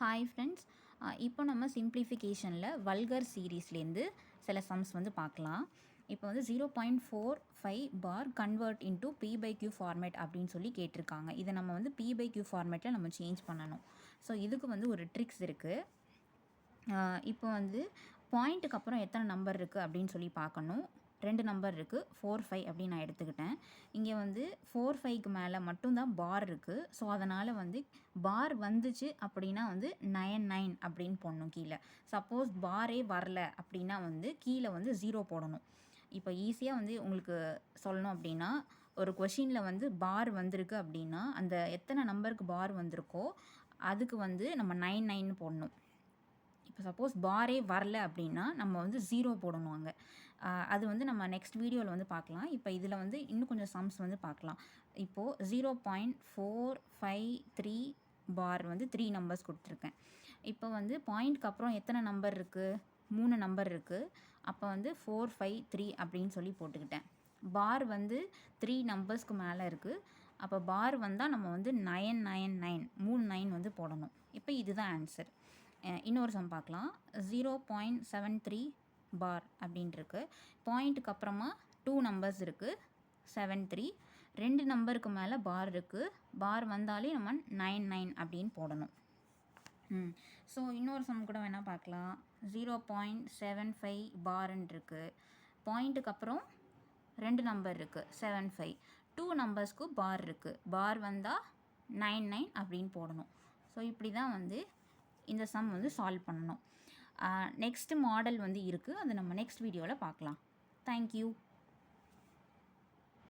Hi friends, இப்போ நம்ம சிம்ப்ளிஃபிகேஷனில் vulgar சீரீஸ்லேருந்து சில சம்ஸ் வந்து பார்க்கலாம். இப்போ வந்து 0.45 bar convert into P by Q format அப்படின்னு சொல்லி கேட்டிருக்காங்க. இதை நம்ம வந்து பி பை கியூ ஃபார்மேட்டில் நம்ம சேஞ்ச் பண்ணணும். ஸோ இதுக்கு வந்து ஒரு ட்ரிக்ஸ் இருக்குது. இப்போ வந்து பாயிண்ட்டுக்கு அப்புறம் எத்தனை நம்பர் இருக்குது அப்படின்னு சொல்லி பார்க்கணும். 2 நம்பர் இருக்குது, 4, 5 அப்படின்னு நான் எடுத்துக்கிட்டேன். இங்கே வந்து 4, 5க்கு மேலே மட்டும்தான் பார் இருக்குது. ஸோ அதனால் வந்து பார் வந்துச்சு அப்படின்னா வந்து 9, 9 அப்படின்னு போடணும் கீழே. சப்போஸ் பாரே வரல அப்படின்னா வந்து கீழே வந்து 0 போடணும். இப்போ ஈஸியாக வந்து உங்களுக்கு சொல்லணும் அப்படின்னா, ஒரு கொஷினில் வந்து பார் வந்திருக்கு அப்படின்னா அந்த எத்தனை நம்பருக்கு பார் வந்திருக்கோ அதுக்கு வந்து நம்ம 9, 9 போடணும். இப்போ சப்போஸ் பாரே வரல அப்படின்னா நம்ம வந்து 0 போடணும் அங்கே. அது வந்து நம்ம நெக்ஸ்ட் வீடியோவில் வந்து பார்க்கலாம். இப்போ இதில் வந்து இன்னும் கொஞ்சம் சம்ஸ் வந்து பார்க்கலாம். இப்போது 0.453 பார் வந்து 3 நம்பர்ஸ் கொடுத்துருக்கேன். இப்போ வந்து பாயிண்ட்க்கு அப்புறம் எத்தனை நம்பர் இருக்குது? 3 நம்பர் இருக்குது. அப்போ வந்து 453 அப்படின்னு சொல்லி போட்டுக்கிட்டேன். பார் வந்து 3 நம்பர்ஸ்க்கு மேலே இருக்குது. அப்போ பார் வந்தால் நம்ம வந்து 999 3 9 வந்து போடணும். இப்போ இதுதான் ஆன்சர். இன்னொரு சம் பார்க்கலாம். 0.73 பார் அப்படின்ட்டுருக்கு. பாயிண்ட்டுக்கு அப்புறமா 2 நம்பர்ஸ் இருக்குது, 73. 2 நம்பருக்கு மேலே பார் இருக்குது. பார் வந்தாலே நம்ம 99 அப்படின்னு போடணும். ஸோ இன்னொரு சம் கூட வேணால் பார்க்கலாம். 0.75 பார்ன்னு இருக்குது. பாயிண்ட்டுக்கு அப்புறம் 2 நம்பர் இருக்குது, 75. 2 நம்பர்ஸ்க்கு பார் இருக்குது. பார் வந்தால் 99 அப்படின்னு போடணும். ஸோ இப்படி தான் வந்து இந்த சம் வந்து சால்வ் பண்ணணும். நெக்ஸ்ட் மாடல் வந்து இருக்குது, அது நம்ம நெக்ஸ்ட் வீடியோவில் பார்க்கலாம். தேங்க்யூ.